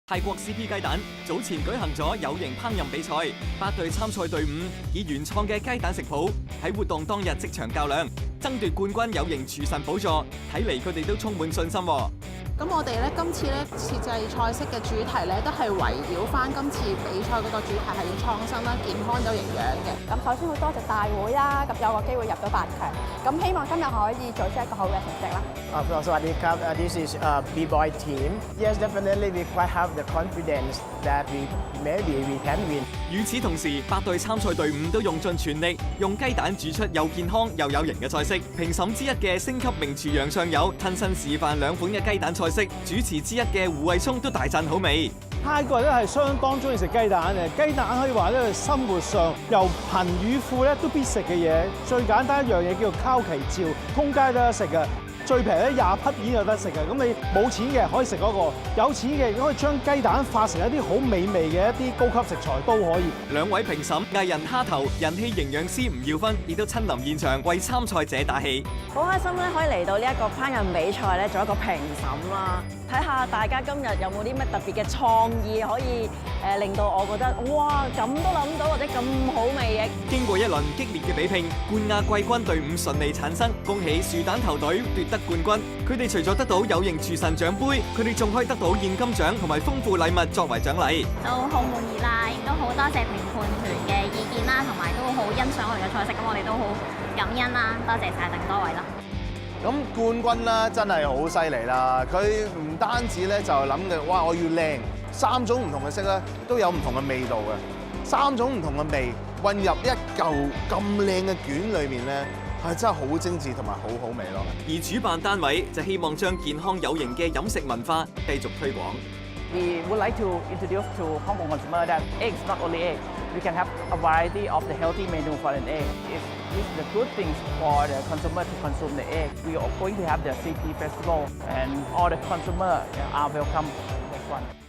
泰國 CP 雞蛋早前舉行咗有型烹飪比賽，8隊參賽隊伍以原創嘅雞蛋食譜喺活動當日即場較量，爭奪冠軍有型廚神寶座。睇嚟佢哋都充滿信心喎。咁我哋咧今次咧設計菜式嘅主題咧，都係圍繞翻今次比賽嗰個主題係要創新啦、健康有營養嘅。咁首先好多謝大會啦，咁有個機會入到8強，咁希望今日可以做出一個好嘅成績啦。สวัสดีครับ This is B-boy team. Yes, definitely we quite have the confidence that maybe we can win. 與此同時，8隊參賽隊伍都用盡全力，用雞蛋煮出又健康又有型嘅菜式。評審之一嘅星級名廚楊尚友親身示範2款嘅雞蛋菜式，主持之一嘅胡慧聰都大讚好味。泰國人咧係相當中意食雞蛋嘅，雞蛋可以話咧生活上由貧與富咧都必食嘅嘢。最簡單一樣嘢叫做烤旗照，通街都得食嘅。最平咧20匹已經有得食嘅，咁你冇錢嘅可以食嗰個，有錢嘅可以將雞蛋化成一啲好美味嘅一啲高級食材都可以。2位評審藝人蝦頭、人氣營養師吳耀芬亦都親臨現場為參賽者打氣。好開心咧，可以嚟到呢一個烹飪比賽咧，做一個評審啦，睇下大家今日有冇啲咩特別嘅創意可以令到我覺得哇咁都諗到或者咁好味嘅。經過一輪激烈嘅比拼，冠亞季軍隊伍順利產生，恭喜樹蛋頭隊奪得冠軍。佢哋除咗得到有型廚神獎杯，佢哋仲可以得到現金獎同埋豐富禮物作為獎勵。都好滿意啦，亦都好多謝評判團嘅意見啦，同埋都好欣賞我哋嘅菜式，咁我哋都好感恩啦，多謝晒咁多位啦。咁冠軍啦，真係好犀利啦！佢唔單止咧就諗嘅，哇！我要靚，3種唔同嘅色咧都有唔同嘅味道嘅，3種唔同嘅味混入一嚿咁靚嘅卷裏面咧，係真係好精緻同埋好好味咯。而主辦單位就希望將健康有型嘅飲食文化繼續推廣。We would like to introduce to Hong Kong consumer that eggs not only eggs. We can have a variety of the healthy menu for an egg. If this is the good things for the consumer to consume the egg, we are going to have the CP Festival and all the consumer are welcome. Next one.